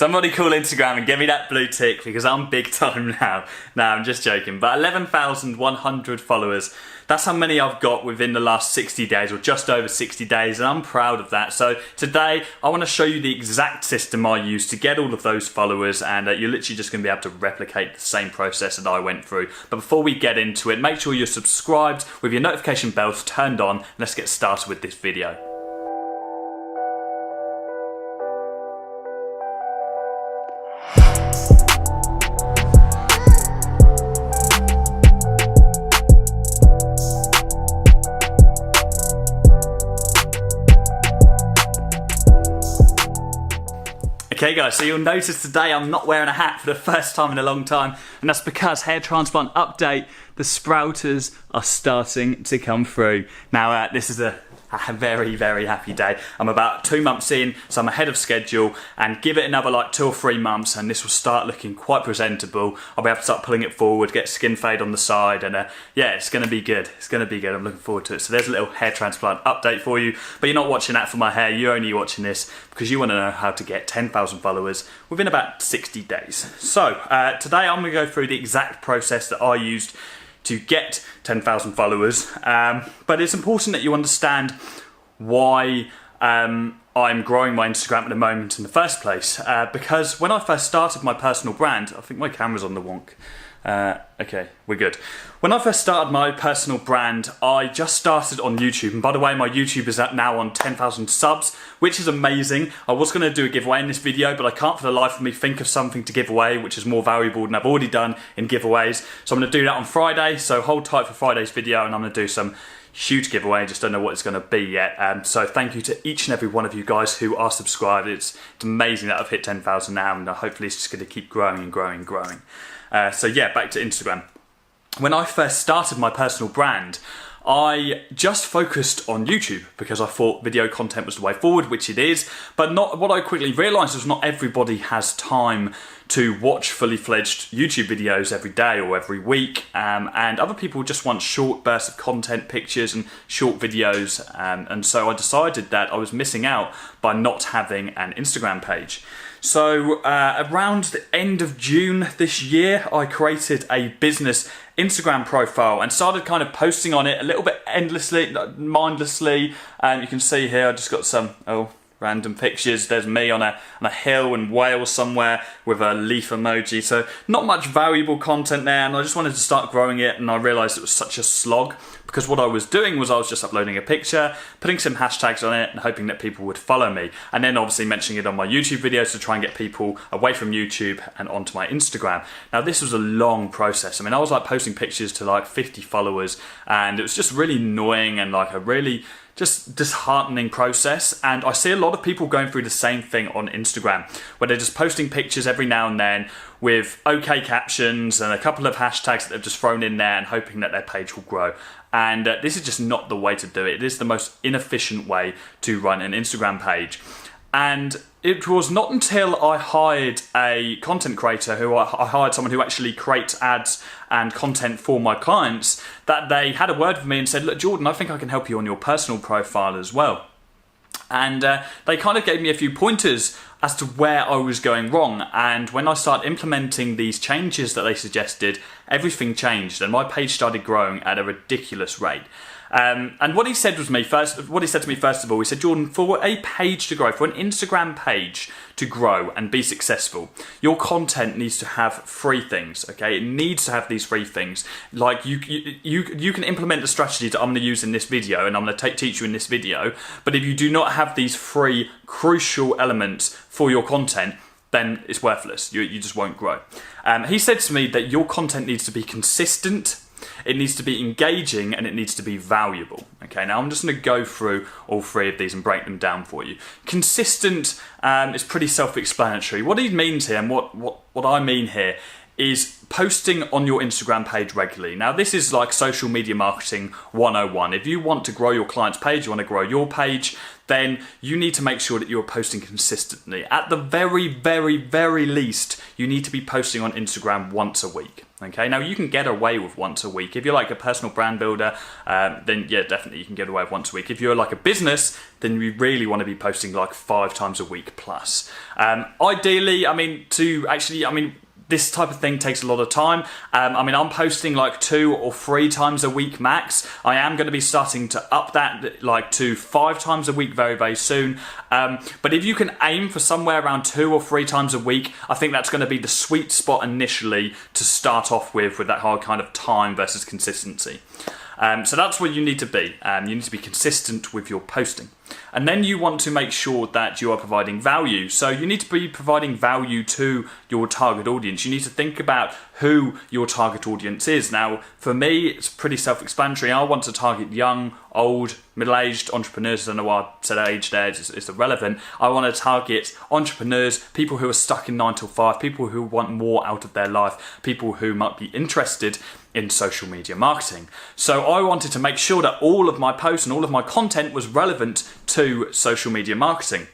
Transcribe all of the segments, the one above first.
Somebody call Instagram and give me that blue tick because I'm big time now. No, I'm just joking. But 11,100 followers. That's how many I've got within the last 60 days, or just over 60 days, and I'm proud of that. So today, I want to show you the exact system I use to get all of those followers, and you're literally just going to be able to replicate the same process that I went through. But before we get into it, make sure you're subscribed with your notification bells turned on, and let's get started with this video. Okay guys, so you'll notice today I'm not wearing a hat for the first time in a long time, and that's because hair transplant update, the sprouters are starting to come through. Now this is a very, very happy day. I'm about 2 months in, so I'm ahead of schedule, and give it another like 2 or 3 months and this will start looking quite presentable. I'll be able to start pulling it forward, get skin fade on the side, and yeah, it's gonna be good. It's gonna be good, I'm looking forward to it. So there's a little hair transplant update for you, but you're not watching that for my hair, you're only watching this because you wanna know how to get 10,000 followers within about 60 days. So today I'm gonna go through the exact process that I used to get 10,000 followers, but it's important that you understand why I'm growing my Instagram at the moment in the first place, because when I first started my personal brand, I think my camera's on the wonk. Okay, we're good. When I first started my personal brand, I just started on YouTube, and by the way, my YouTube is now on 10,000 subs, which is amazing. I was going to do a giveaway in this video, but I can't for the life of me think of something to give away which is more valuable than I've already done in giveaways. So I'm going to do that on Friday, so hold tight for Friday's video, and I'm going to do some huge giveaway. I just don't know what it's going to be yet. So thank you to each and every one of you guys who are subscribed. It's amazing that I've hit 10,000 now, and hopefully it's just going to keep growing and growing and growing. So yeah, back to Instagram. When I first started my personal brand, I just focused on YouTube because I thought video content was the way forward, which it is, but what I quickly realised was not everybody has time to watch fully fledged YouTube videos every day or every week, and other people just want short bursts of content, pictures and short videos, and so I decided that I was missing out by not having an Instagram page. So around the end of June this year, I created a business Instagram profile and started kind of posting on it a little bit endlessly, mindlessly. You can see here I just got some random pictures. There's me on a hill in Wales somewhere with a leaf emoji, so not much valuable content there, and I just wanted to start growing it, and I realised it was such a slog because what I was doing was I was just uploading a picture, putting some hashtags on it and hoping that people would follow me, and then obviously mentioning it on my YouTube videos to try and get people away from YouTube and onto my Instagram. Now this was a long process. I mean, I was like posting pictures to like 50 followers, and it was just really annoying and like a really just disheartening process, and I see a lot of people going through the same thing on Instagram where they're just posting pictures every now and then with okay captions and a couple of hashtags that they've just thrown in there and hoping that their page will grow. And this is just not the way to do it. It is the most inefficient way to run an Instagram page. And it was not until I hired a content creator, I hired someone who actually creates ads and content for my clients, that they had a word with me and said, look Jordan, I think I can help you on your personal profile as well. And they kind of gave me a few pointers as to where I was going wrong, and when I started implementing these changes that they suggested, everything changed and my page started growing at a ridiculous rate. And what he said to me first of all, he said, Jordan, for a page to grow, for an Instagram page to grow and be successful, your content needs to have 3 things, okay? It needs to have these 3 things. Like you can implement the strategy that I'm going to use in this video and I'm going to teach you in this video, but if you do not have these 3 crucial elements for your content, then it's worthless. You just won't grow. He said to me that your content needs to be consistent, it needs to be engaging, and it needs to be valuable. Okay, now I'm just going to go through all 3 of these and break them down for you. Consistent is pretty self-explanatory. What he means here, and what I mean here, is posting on your Instagram page regularly. Now this is like social media marketing 101. If you want to grow your client's page, you want to grow your page, then you need to make sure that you're posting consistently. At the very, very, very least, you need to be posting on Instagram once a week. Okay, now you can get away with once a week. If you're like a personal brand builder, then yeah, definitely you can get away with once a week. If you're like a business, then you really want to be posting like 5 times a week plus. Ideally, this type of thing takes a lot of time. I'm posting like 2 or 3 times a week max. I am going to be starting to up that like to 5 times a week very, very soon. But if you can aim for somewhere around 2 or 3 times a week, I think that's going to be the sweet spot initially to start off with that whole kind of time versus consistency. So that's where you need to be. You need to be consistent with your posting. And then you want to make sure that you are providing value. So you need to be providing value to your target audience. You need to think about who your target audience is. Now, for me, it's pretty self-explanatory. I want to target young, old, middle-aged entrepreneurs. I don't know why I said age there, it's irrelevant. I want to target entrepreneurs, people who are stuck in 9 to 5, people who want more out of their life, people who might be interested in social media marketing. So I wanted to make sure that all of my posts and all of my content was relevant to social media marketing.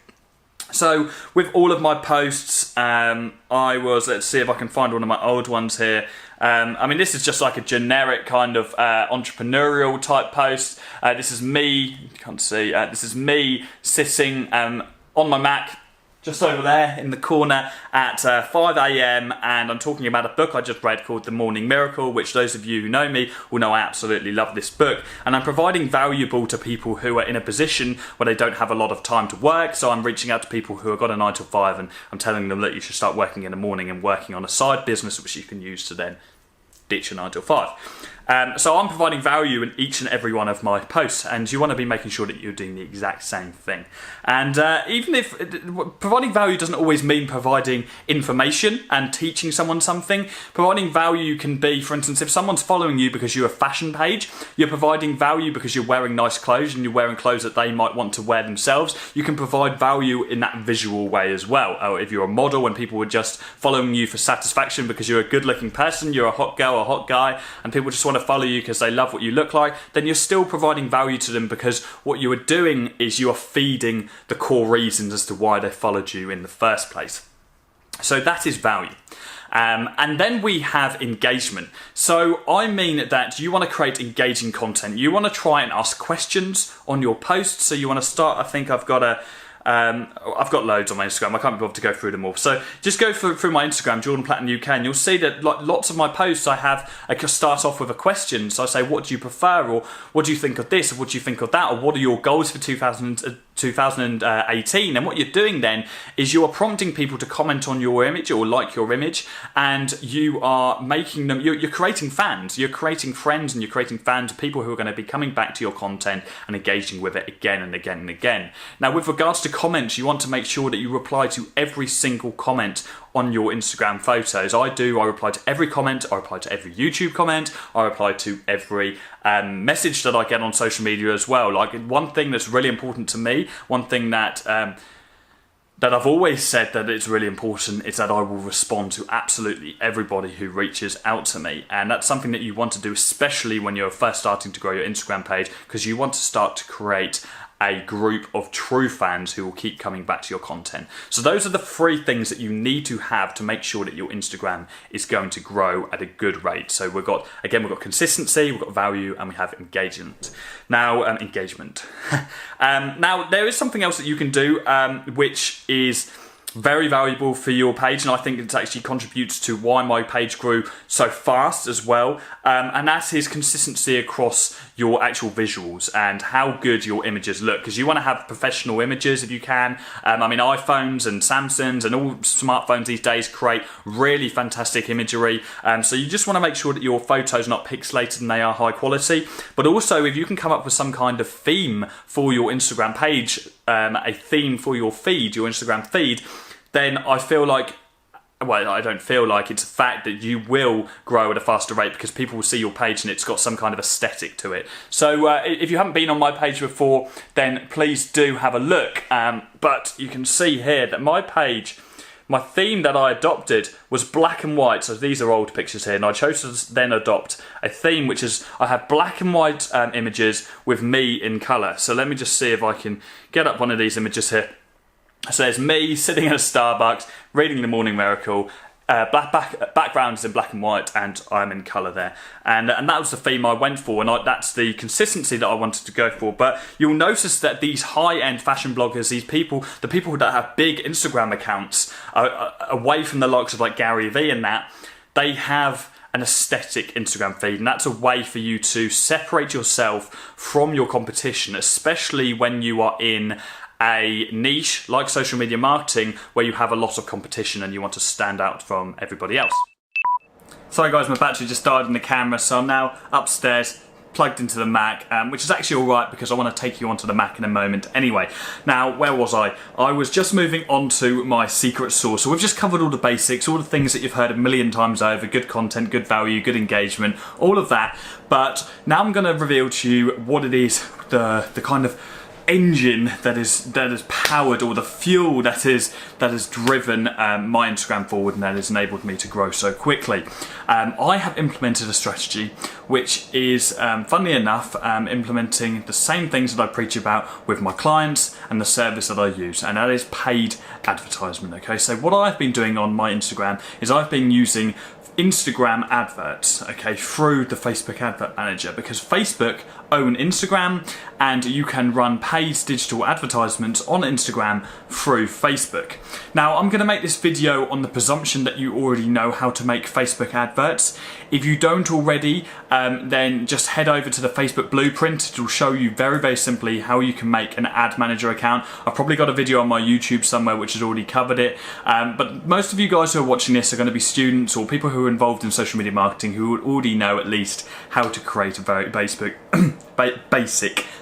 So with all of my posts, let's see if I can find one of my old ones here. This is just like a generic kind of entrepreneurial type post. This is me, you can't see, this is me sitting on my Mac, just over there in the corner at 5 a.m. and I'm talking about a book I just read called The Morning Miracle, which those of you who know me will know I absolutely love this book. And I'm providing valuable to people who are in a position where they don't have a lot of time to work. So I'm reaching out to people who have got a 9 to 5 and I'm telling them that you should start working in the morning and working on a side business which you can use to then ditch a 9 to 5. So I'm providing value in each and every one of my posts, and you want to be making sure that you're doing the exact same thing. And even if providing value doesn't always mean providing information and teaching someone something, providing value can be, for instance, if someone's following you because you're a fashion page, you're providing value because you're wearing nice clothes and you're wearing clothes that they might want to wear themselves. You can provide value in that visual way as well. Or if you're a model and people are just following you for satisfaction because you're a good-looking person, you're a hot girl or hot guy, and people just want to follow you because they love what you look like, then you're still providing value to them because what you are doing is you are feeding the core reasons as to why they followed you in the first place. So that is value. And then we have engagement. So I mean that you want to create engaging content. You want to try and ask questions on your posts. So you want to start, I think I've got loads on my Instagram. I can't be bothered to go through them all. So just go through my Instagram, Jordan Platten UK, and you'll see that like lots of my posts I start off with a question. So I say, what do you prefer? Or what do you think of this? Or what do you think of that? Or what are your goals for 2018? And what you're doing then is you are prompting people to comment on your image or like your image, and you are making them, you're creating fans, you're creating friends, and you're creating fans, people who are going to be coming back to your content and engaging with it again and again and again. Now with regards to comments, you want to make sure that you reply to every single comment on your Instagram photos. I reply to every comment, I reply to every YouTube comment, I reply to every message that I get on social media as well. Like one thing that's really important to me, one thing that I've always said that it's really important is that I will respond to absolutely everybody who reaches out to me. And that's something that you want to do, especially when you're first starting to grow your Instagram page, because you want to start to create a group of true fans who will keep coming back to your content. So those are the 3 things that you need to have to make sure that your Instagram is going to grow at a good rate. So we've got consistency, we've got value, and we have engagement. Now, now there is something else that you can do, which is very valuable for your page, and I think it actually contributes to why my page grew so fast as well, and that is consistency across your actual visuals and how good your images look, because you want to have professional images if you can. iPhones and Samsungs and all smartphones these days create really fantastic imagery, so you just want to make sure that your photos are not pixelated and they are high quality. But also, if you can come up with some kind of theme for your Instagram page, a theme for your feed, your Instagram feed, then I feel like, well, I don't feel like, it's a fact that you will grow at a faster rate because people will see your page and it's got some kind of aesthetic to it. So if you haven't been on my page before, then please do have a look. But you can see here that my page, my theme that I adopted was black and white. So these are old pictures here, and I chose to then adopt a theme which is, I have black and white images with me in colour. So let me just see if I can get up one of these images here. So there's me sitting at a Starbucks reading The Morning Miracle. background is in black and white, and I'm in colour there, and that was the theme I went for, and that's the consistency that I wanted to go for. But you'll notice that these high-end fashion bloggers, the people that have big Instagram accounts, away from the likes of like Gary Vee and that, they have an aesthetic Instagram feed, and that's a way for you to separate yourself from your competition, especially when you are in a niche like social media marketing where you have a lot of competition and you want to stand out from everybody else. Sorry guys, my battery just died in the camera, so I'm now upstairs plugged into the Mac, which is actually alright because I want to take you onto the Mac in a moment. Anyway, now where was I? I was just moving on to my secret sauce. So we've just covered all the basics, all the things that you've heard a million times over: good content, good value, good engagement, all of that. But now I'm going to reveal to you what it is, the kind of engine that is powered, or the fuel that is driven my Instagram forward, and that has enabled me to grow so quickly. I have implemented a strategy which is, funnily enough, implementing the same things that I preach about with my clients and the service that I use, and that is paid advertisement. Okay, so what I've been doing on my Instagram is I've been using Instagram adverts, okay, through the Facebook Advert Manager, because Facebook own Instagram and you can run paid digital advertisements on Instagram through Facebook. Now, I'm going to make this video on the presumption that you already know how to make Facebook adverts. If you don't already, then just head over to the Facebook Blueprint. It will show you very, very simply how you can make an ad manager account. I've probably got a video on my YouTube somewhere which has already covered it, but most of you guys who are watching this are going to be students or people who are involved in social media marketing who would already know at least how to create a very basic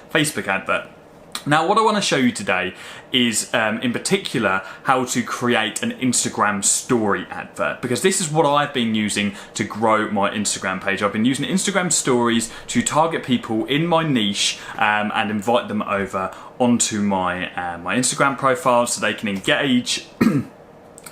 Facebook advert. Now, what I want to show you today is, in particular, how to create an Instagram story advert, because this is what I've been using to grow my Instagram page. I've been using Instagram stories to target people in my niche and invite them over onto my Instagram profile so they can engage.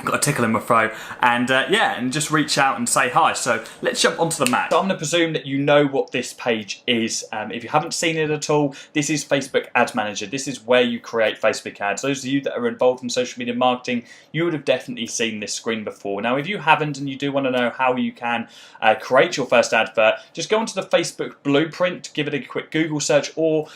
Got a tickle in my throat, and and just reach out and say hi. So let's jump onto the Mac. So I'm going to presume that you know what this page is. If you haven't seen it at all, this is Facebook Ads Manager. This is where you create Facebook ads. Those of you that are involved in social media marketing, you would have definitely seen this screen before. Now, if you haven't and you do want to know how you can create your first advert, just go onto the Facebook Blueprint, give it a quick Google search, or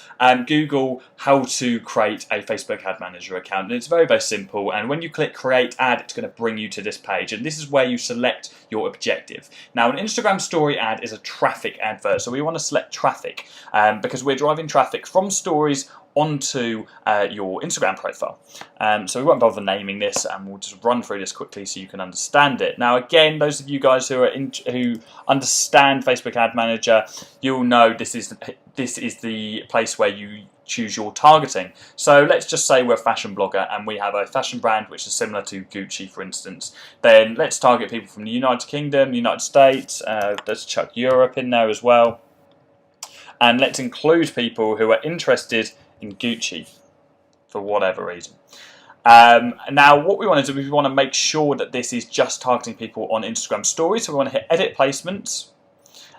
Google how to create a Facebook Ad Manager account. And it's very, very simple. And when you click Create Ad, it's going to bring you to this page, and this is where you select your objective. Now, an Instagram story ad is a traffic advert, so we want to select traffic because we're driving traffic from stories onto your Instagram profile. So we won't bother naming this, and we'll just run through this quickly so you can understand it. Now, again, those of you guys who understand Facebook Ad Manager, you'll know this is the place where you choose your targeting. So let's just say we're a fashion blogger and we have a fashion brand which is similar to Gucci, for instance. Then let's target people from the United Kingdom, United States, let's chuck Europe in there as well. And let's include people who are interested in Gucci for whatever reason. Now, what we want to do is we want to make sure that this is just targeting people on Instagram stories. So we want to hit Edit Placements,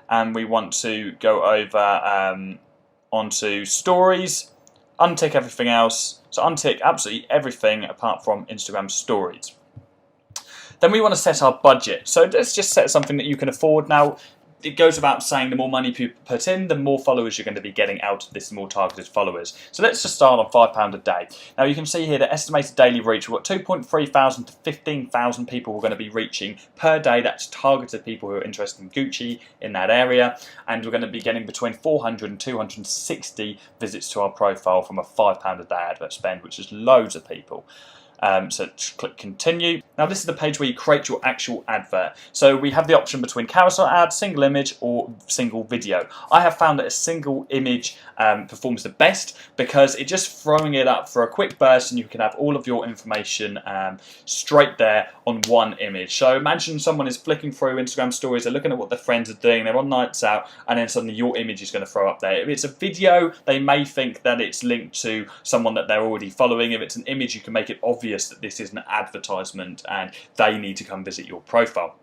and we want to go over onto Stories, untick everything else. So untick absolutely everything apart from Instagram Stories. Then we want to set our budget. So let's just set something that you can afford. Now, it goes without saying, the more money you put in, the more followers you're going to be getting out of this, more targeted followers. So let's just start on £5 a day. Now you can see here the estimated daily reach. We've got 2.3 thousand to 15,000 people we're going to be reaching per day. That's targeted people who are interested in Gucci in that area. And we're going to be getting between 400 and 260 visits to our profile from a £5 a day advert spend, which is loads of people. So click continue. Now this is the page where you create your actual advert. So we have the option between carousel ad, single image, or single video. I have found that a single image performs the best because it's just throwing it up for a quick burst and you can have all of your information straight there on one image. So imagine someone is flicking through Instagram stories, they're looking at what their friends are doing, they're on nights out, and then suddenly your image is going to throw up there. If it's a video, they may think that it's linked to someone that they're already following. If it's an image, you can make it obvious that this is an advertisement and they need to come visit your profile.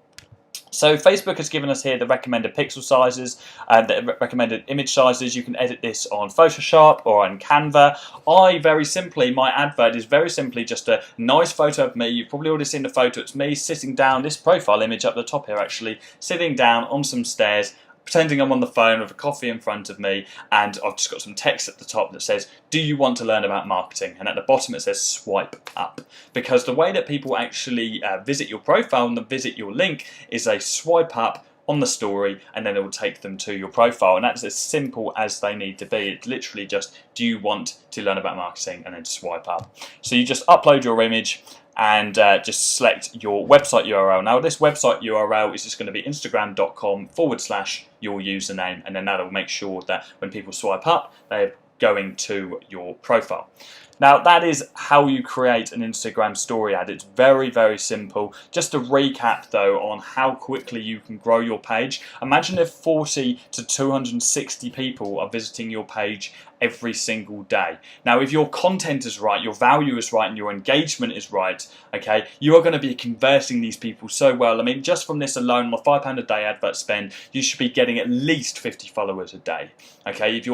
So Facebook has given us here the recommended pixel sizes and the recommended image sizes. You can edit this on Photoshop or on Canva. My advert is very simply just a nice photo of me. You've probably already seen the photo. It's me sitting down, this profile image up the top here actually, sitting down on some stairs, pretending I'm on the phone with a coffee in front of me, and I've just got some text at the top that says, do you want to learn about marketing? And at the bottom it says swipe up. Because the way that people actually visit your profile and visit your link is they swipe up on the story, and then it will take them to your profile. And that's as simple as they need to be. It's literally just, do you want to learn about marketing? And then swipe up. So you just upload your image and just select your website URL. Now this website URL is just going to be instagram.com/your username, and then that'll make sure that when people swipe up, they're going to your profile. Now that is how you create an Instagram story ad. It's very, very simple. Just to recap though on how quickly you can grow your page. Imagine if 40 to 260 people are visiting your page every single day. Now if your content is right, your value is right, and your engagement is right, okay, you are going to be converting these people so well. I mean, just from this alone, on a £5 a day advert spend, you should be getting at least 50 followers a day. Okay, if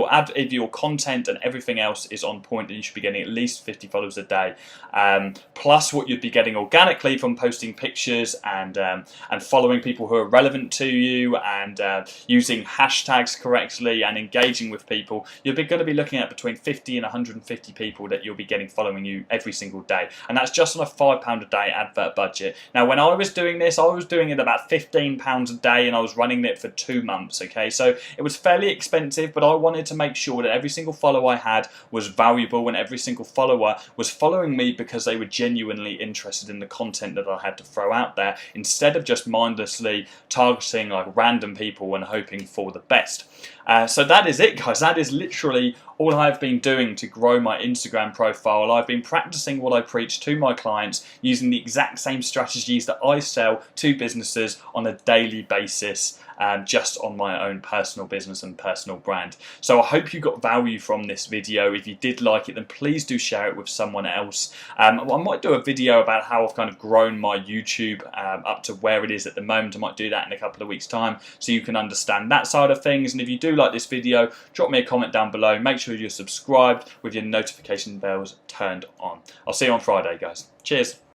your content and everything else is on point, then you should be getting at least 50 followers a day. Plus what you'd be getting organically from posting pictures and following people who are relevant to you, and using hashtags correctly and engaging with people. You're going to be looking at between 50 and 150 people that you'll be getting following you every single day, and that's just on a £5 a day advert budget. Now when I was doing this, I was doing it about £15 a day, and I was running it for 2 months. Okay, so it was fairly expensive, but I wanted to make sure that every single follower I had was valuable, and every single follower was following me because they were genuinely interested in the content that I had to throw out there, instead of just mindlessly targeting like random people and hoping for the best. So that is it, guys. That is literally all I've been doing to grow my Instagram profile. I've been practicing what I preach to my clients, using the exact same strategies that I sell to businesses on a daily basis, just on my own personal business and personal brand. So I hope you got value from this video. If you did like it, then please do share it with someone else. I might do a video about how I've kind of grown my YouTube up to where it is at the moment. I might do that in a couple of weeks' time, so you can understand that side of things. And if you do like this video, drop me a comment down below. Make sure you're subscribed with your notification bells turned on. I'll see you on Friday, guys. Cheers.